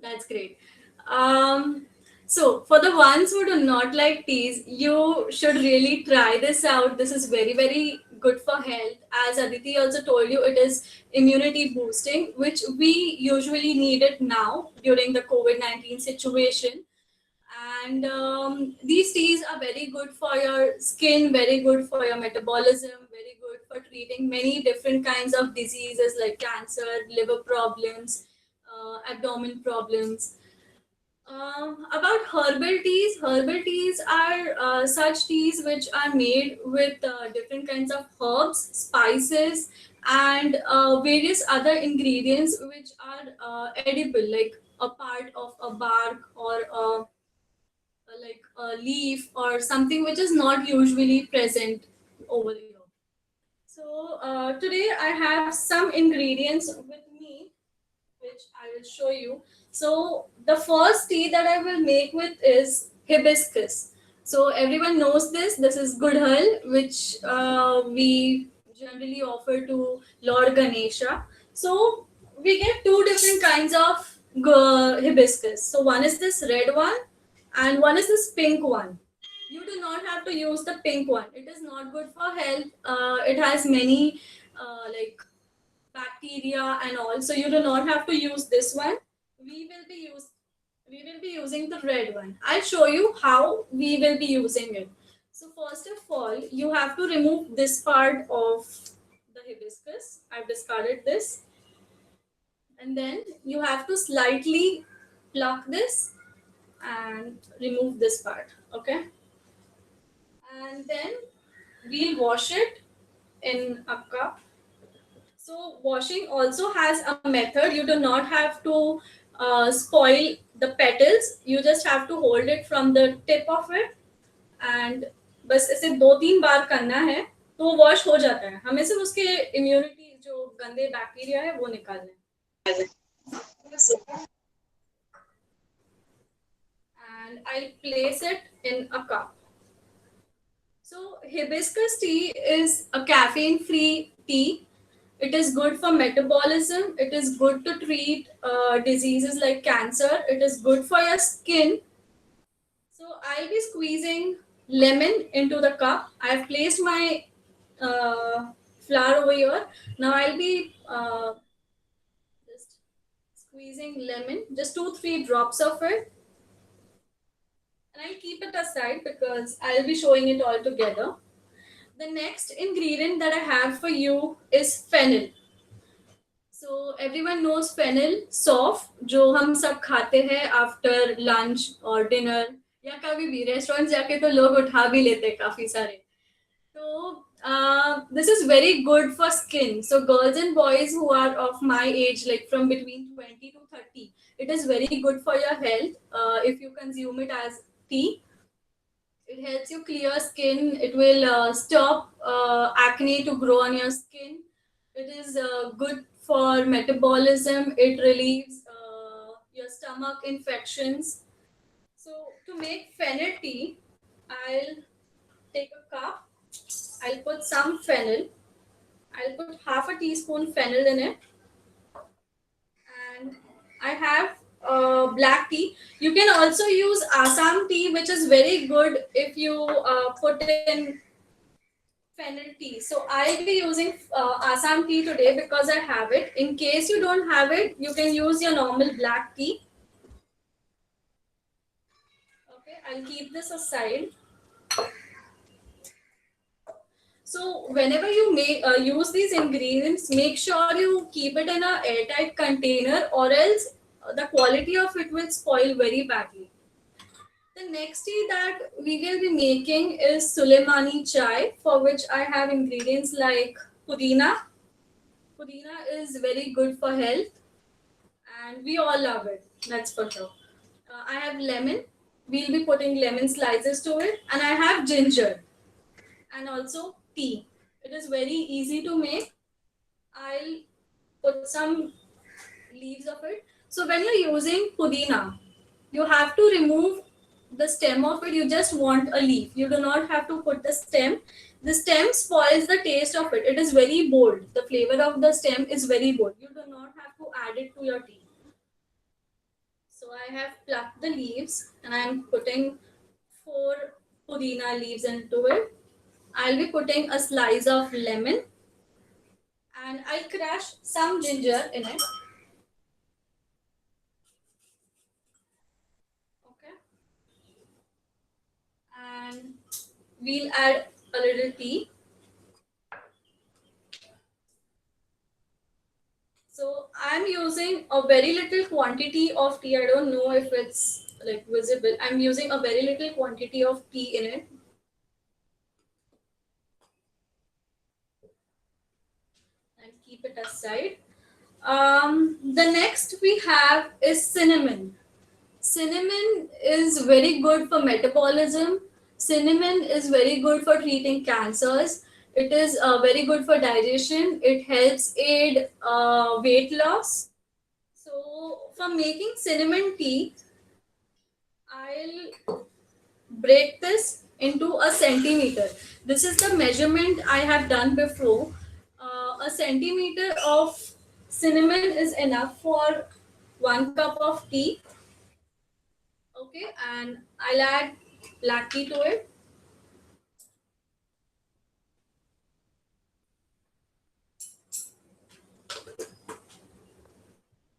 That's great. So for the ones who do not like teas, you should really try this out. This is very, very good for health. As Aditi also told you, it is immunity boosting, which we usually need it now during the COVID-19 situation. And these teas are very good for your skin, very good for your metabolism, very good for treating many different kinds of diseases like cancer, liver problems, abdomen problems. About herbal teas are such teas which are made with different kinds of herbs, spices, and various other ingredients which are edible, like a part of a bark or like a leaf or something which is not usually present over here. So today I have some ingredients with me which I will show you. So the first tea that I will make with is hibiscus. So everyone knows this. This is Gudhal, which we generally offer to Lord Ganesha. So we get two different kinds of hibiscus. So one is this red one, and one is this pink one. You do not have to use the pink one. It is not good for health. It has many like bacteria and all, so you do not have to use this one. We will be use we will be using the red one. I'll show you how we will be using it. So first of all, you have to remove this part of the hibiscus. I've discarded this, and then you have to slightly pluck this and remove this part. Okay, and then we'll wash it in a cup. So washing also has a method. You do not have to spoil the petals. You just have to hold it from the tip of it, and बस ऐसे 2-3 बार करना है तो वो wash हो जाता है. हमें सिर्फ उसके इम्यूनिटी जो गंदे बैक्टीरिया है वो निकालने हैं. And I'll place it in a cup. So hibiscus tea is a caffeine-free tea. It is good for metabolism. It is good to treat diseases like cancer. It is good for your skin. So I'll be squeezing lemon into the cup. I've placed my flour over here. Now I'll be just squeezing lemon, just 2-3 drops of it. And I'll keep it aside because I'll be showing it all together. The next ingredient that I have for you is fennel. So everyone knows fennel, सौफ, जो हम सब खाते हैं after lunch और dinner या कभी भी रेस्टोरेंट जाके तो लोग उठा भी लेते हैं काफी सारे. So this is very good for skin. So girls and boys who are of my age, like from between 20 to 30, it is very good for your health if you consume it as tea. It helps you clear skin. It will stop acne to grow on your skin. It is good for metabolism. It relieves your stomach infections. So to make fennel tea, I'll take a cup. I'll put some fennel. I'll put half a teaspoon fennel in it. And I have black tea. You can also use Assam tea, which is very good if you put in fennel tea. So I'll be using Assam tea today because I have it. In case you don't have it, you can use your normal black tea. Okay, I'll keep this aside. So whenever you use these ingredients, make sure you keep it in a airtight container, or else the quality of it will spoil very badly. The next tea that we will be making is Suleimani chai, for which I have ingredients like pudina. Pudina is very good for health, and we all love it. That's for sure. I have lemon. We'll be putting lemon slices to it, and I have ginger, and also tea. It is very easy to make. I'll put some leaves of it. So when you're using pudina, you have to remove the stem of it. You just want a leaf. You do not have to put the stem. The stem spoils the taste of it. It is very bold. The flavor of the stem is very bold. You do not have to add it to your tea. So I have plucked the leaves and I'm putting 4 pudina leaves into it. I'll be putting a slice of lemon and I'll crush some ginger in it. Okay. And we'll add a little tea. So I'm using a very little quantity of tea. I don't know if it's like visible. I'm using a very little quantity of tea in it. And keep it aside. The next we have is cinnamon. Cinnamon is very good for metabolism. Cinnamon is very good for treating cancers. It is very good for digestion. It helps aid weight loss. So, for making cinnamon tea, I'll break this into a centimeter. This is the measurement I have done before. A centimeter of cinnamon is enough for 1 cup of tea. Okay, and I'll add black tea to it.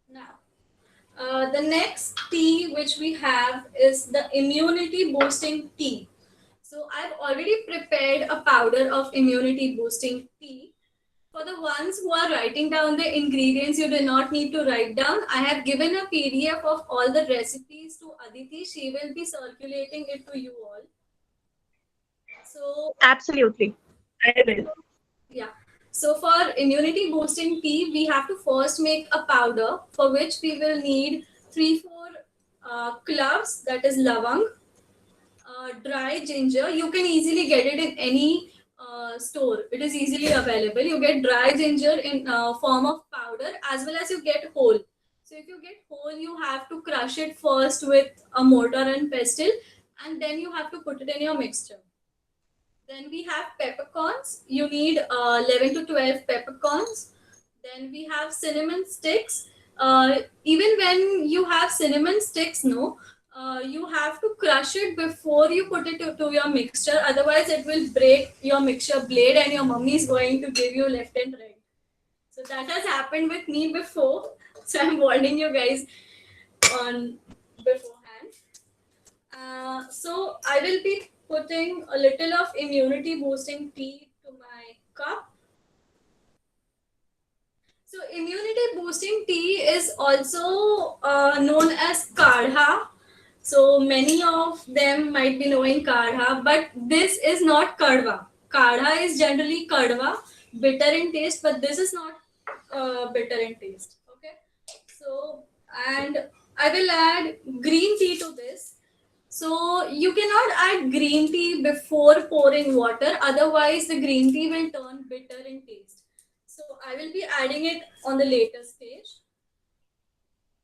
Now, the next tea which we have is the immunity boosting tea. So I've already prepared a powder of immunity boosting tea. For the ones who are writing down the ingredients, you do not need to write down. I have given a PDF of all the recipes to Aditi. She will be circulating it to you all. So Absolutely. I will. yeah. So for immunity boosting tea, we have to first make a powder for which we will need 3-4 cloves, that is lavang, dry ginger. You can easily get it in any store. It is easily available. You get dry ginger in form of powder as well as you get whole. So if you get whole, you have to crush it first with a mortar and pestle, and then you have to put it in your mixture. Then we have peppercorns. You need 11 to 12 peppercorns. Then we have cinnamon sticks. Even when you have cinnamon sticks, no, you have to crush it before you put it to your mixture. Otherwise, it will break your mixture blade, and your mummy is going to give you left and right. So that has happened with me before. So I'm warning you guys on beforehand. So I will be putting a little of immunity boosting tea to my cup. So immunity boosting tea is also known as kadha. So many of them might be knowing kadha, but this is not kadwa. Kadha is generally kadwa, bitter in taste, but this is not bitter in taste. Okay. So, and I will add green tea to this. So you cannot add green tea before pouring water, otherwise the green tea will turn bitter in taste. So I will be adding it on the later stage.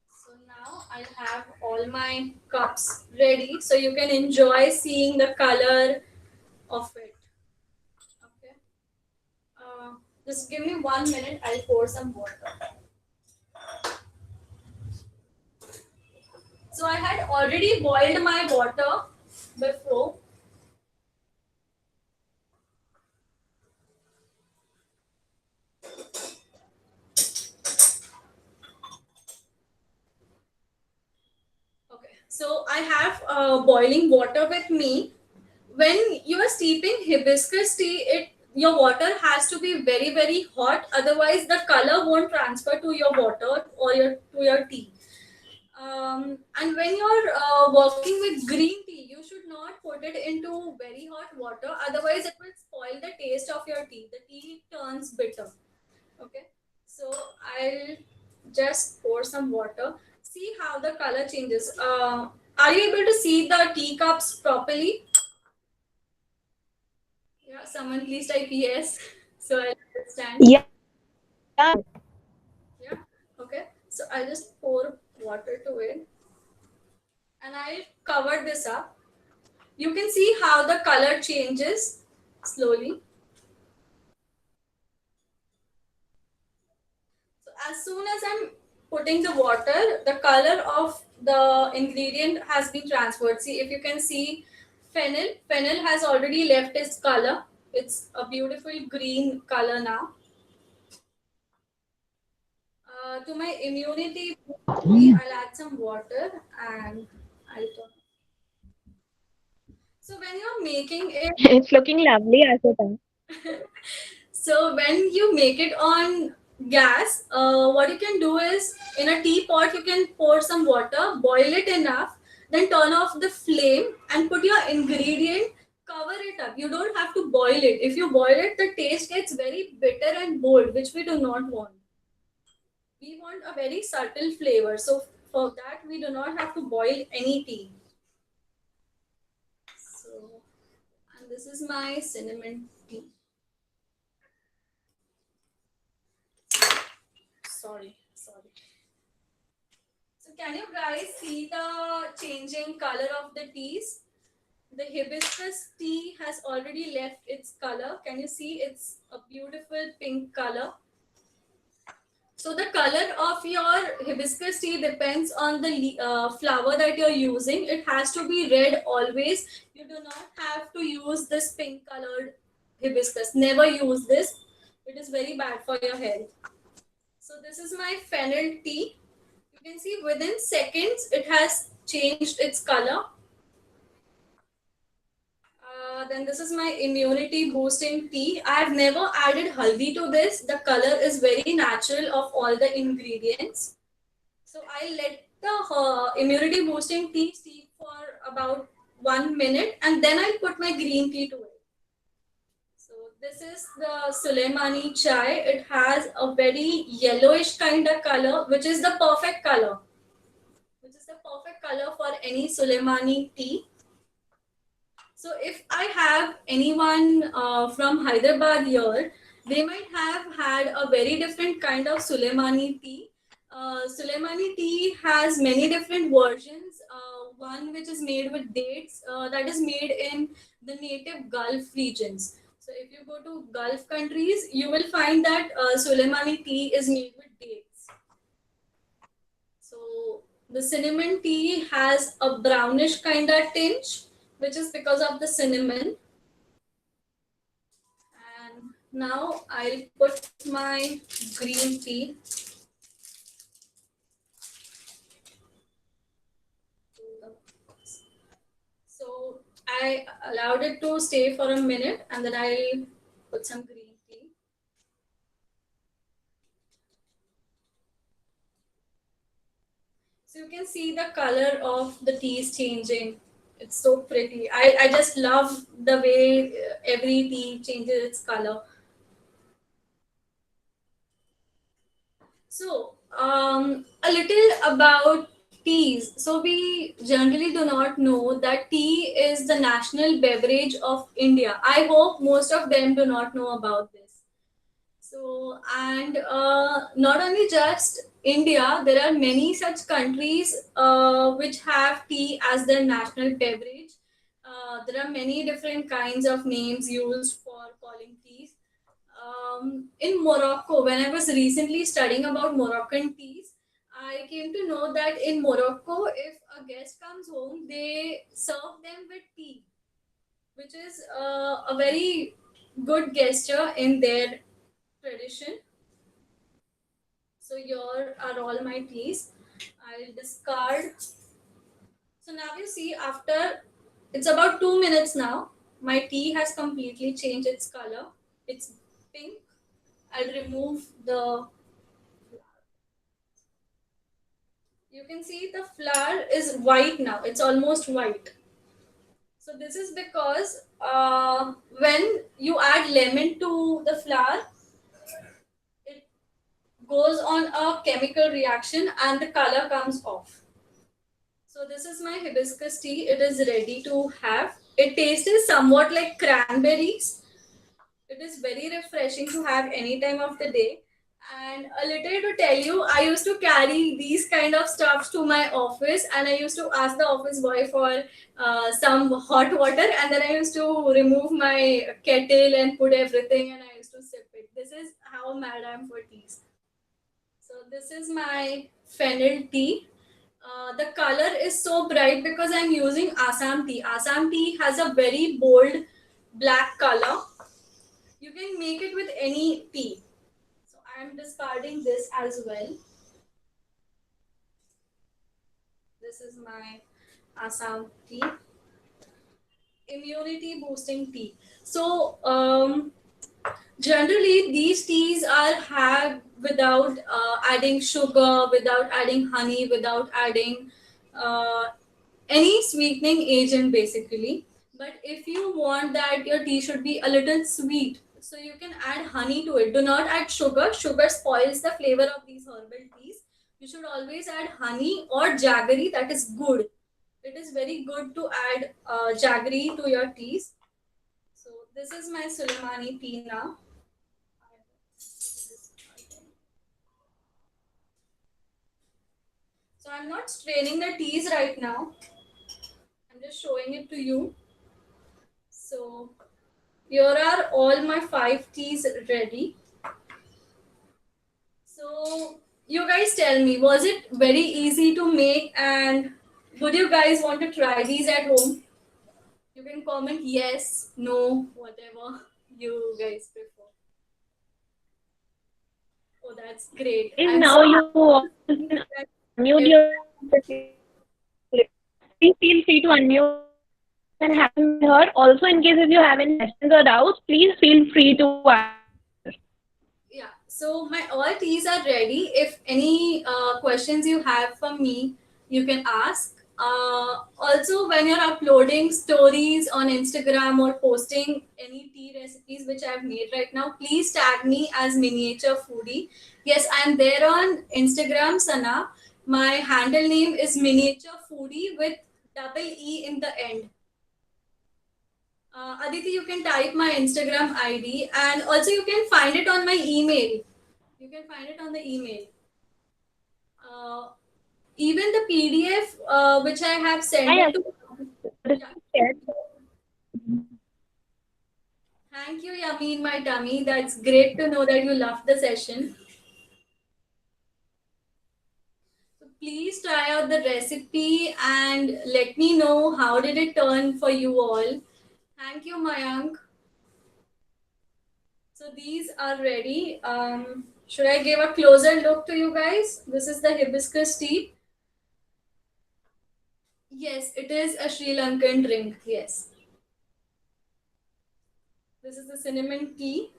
So now I have all my cups ready, so you can enjoy seeing the color of it. Okay. Just give me 1 minute. I'll pour some water. So I had already boiled my water before. Okay, so I have boiling water with me. When you are steeping hibiscus tea, your water has to be very hot. Otherwise, the color won't transfer to your water or your tea. And when you're working with green tea, you should not put it into very hot water. Otherwise, it will spoil the taste of your tea. The tea turns bitter. Okay, so I'll just pour some water. See how the color changes. Are you able to see the teacups properly? Yeah, someone please type yes. So I understand. Yeah. Yeah, okay. So I'll just pour water to it and I'll cover this up. You can see how the color changes slowly. So as soon as I'm putting the water, the color of the ingredient has been transferred. See, if you can see fennel has already left its color. It's a beautiful green color now. To my immunity, I'll add some water and I'll turn. So when you're making it, It's looking lovely, Ashita. so when you make it on gas, what you can do is in a teapot you can pour some water, boil it enough, then turn off the flame and put your ingredient, cover it up. You don't have to boil it. If you boil it, the taste gets very bitter and bold, which we do not want. We want a very subtle flavor. So for that, we do not have to boil any tea. So, and this is my cinnamon tea. Sorry. So can you guys see the changing color of the teas? The hibiscus tea has already left its color. Can you see? It's a beautiful pink color. So the color of your hibiscus tea depends on the flower that you're using. It has to be red always. You do not have to use this pink colored hibiscus. Never use this. It is very bad for your health. So this is my fennel tea. You can see within seconds it has changed its color. Then this is my immunity boosting tea. I have never added haldi to this. The color is very natural of all the ingredients. So I let the immunity boosting tea steep for about 1 minute and then I'll put my green tea to it. So this is the Sulaimani chai. It has a very yellowish kind of color, which is the perfect color. Which is the perfect color for any Sulaimani tea. So if I have anyone from Hyderabad here, they might have had a very different kind of Sulaimani tea. Sulaimani tea has many different versions. One which is made with dates, that is made in the native Gulf regions. So if you go to Gulf countries, you will find that Sulaimani tea is made with dates. So the cinnamon tea has a brownish kind of tinge, which is because of the cinnamon. And now I'll put my green tea. So I allowed it to stay for a minute and then I'll put some green tea. So you can see the color of the tea is changing. It's so pretty. I just love the way every tea changes its color. So, a little about teas. So, we generally do not know that tea is the national beverage of India. I hope most of them do not know about this. So, and not only just India, there are many such countries which have tea as their national beverage. There are many different kinds of names used for calling teas. In Morocco, when I was recently studying about Moroccan teas, I came to know that in Morocco, if a guest comes home, they serve them with tea, which is a very good gesture in their tradition. So here are all my teas. I'll discard. So now you see after it's about 2 minutes now. My tea has completely changed its color. It's pink. I'll remove the. You can see the flower is white now. It's almost white. So this is because when you add lemon to the flower, it goes on a chemical reaction and the color comes off. So this is my hibiscus tea. It is ready to have. It tastes somewhat like cranberries. It is very refreshing to have any time of the day. And a little to tell you, I used to carry these kind of stuffs to my office, and I used to ask the office boy for some hot water, and then I used to remove my kettle and put everything, and I used to sip it. This is how mad I am for teas. So this is my fennel tea. The color is so bright because I'm using Assam tea. Assam tea has a very bold black color. You can make it with any tea. So I'm discarding this as well. This is my Assam tea. Immunity boosting tea. So generally these teas are had without adding sugar, without adding honey, without adding uh, any sweetening agent basically. But if you want that your tea should be a little sweet, so you can add honey to it. Do not add sugar. Sugar spoils the flavor of these herbal teas. You should always add honey or jaggery. That is good. It is very good to add jaggery to your teas. So this is my Suleimani tea now. So I'm not straining the teas right now. I'm just showing it to you. So here are all my 5 teas ready. So you guys tell me, was it very easy to make, and would you guys want to try these at home? You can comment yes, no, whatever you guys prefer. Oh, that's great. And I'm now so you all happy can that unmute it- your. Please feel free to unmute and have her. Also, in case if you have any questions or doubts, please feel free to ask. yeah, so my all teas are ready. If any questions you have for me, you can ask. Also, when you're uploading stories on Instagram or posting any tea recipes which I've made right now, please tag me as Miniature Foodie. Yes, I'm there on Instagram, Sana. My handle name is Miniature Foodie with double E in the end. Aditi, you can type my Instagram ID, and also you can find it on my email. You can find it on the email. Uh, Even the PDF which I have sent Hi, it to. Yeah. Ashita. Thank you, Yummy in my tummy. That's great to know that you loved the session. So please try out the recipe and let me know how did it turn for you all. Thank you, Mayank. So these are ready. Should I give a closer look to you guys? This is the hibiscus tea. Yes, it is a Sri Lankan drink. Yes. This is the cinnamon tea.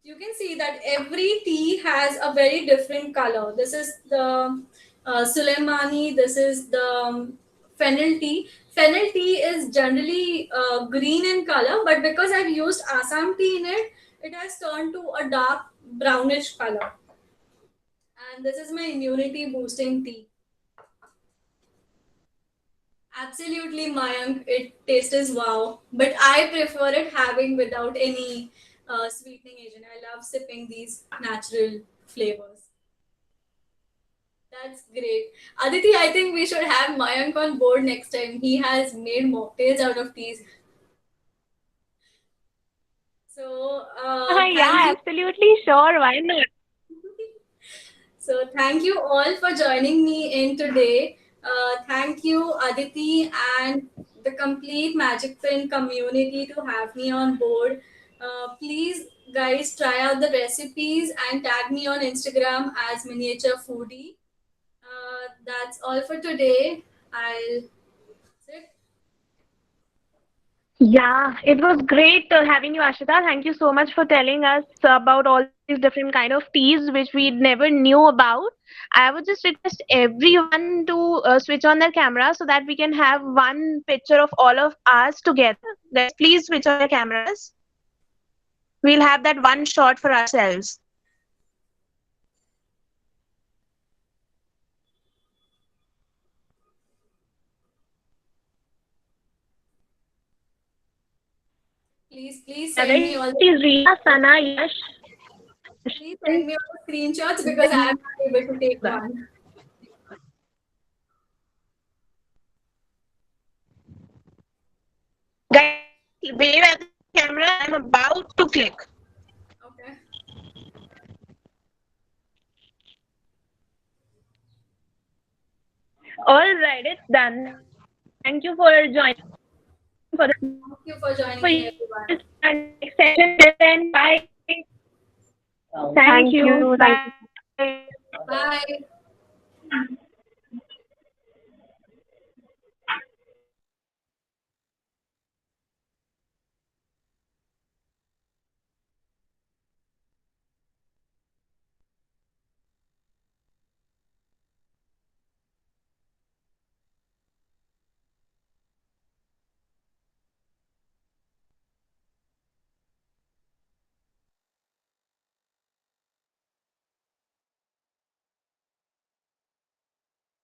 You can see that every tea has a very different color. This is the Suleimani. This is the fennel tea. Fennel tea is generally green in color, but because I've used Assam tea in it, it has turned to a dark brownish color. And this is my immunity boosting tea. Absolutely, Mayank. It tastes wow, but I prefer it having without any sweetening agent. I love sipping these natural flavors. That's great. Aditi, I think we should have Mayank on board next time. He has made mocktails out of teas. So, thank Yeah, you. absolutely sure. Why not? So, thank you all for joining me in today. Thank you, Aditi, and the complete Magic Print community to have me on board. Please, guys, try out the recipes and tag me on Instagram as Miniature Foodie. That's all for today. I'll sit. Yeah, it was great having you, Ashita. Thank you so much for telling us about all these different kind of teas which we never knew about. I would just request everyone to switch on their camera so that we can have one picture of all of us together. Guys, please switch on your cameras. We'll have that one shot for ourselves. Please send me Whether all it the is Rita, Sana, Yash, please send me all the screenshots because I'm not able to take one. guys, wave at the camera. I'm about to click. Okay. All right, it's done. Thank you for joining for this. Thank you for For joining in, you everyone. to start next session. Then bye. Thank Thank you. you. Thank you. Bye. Bye.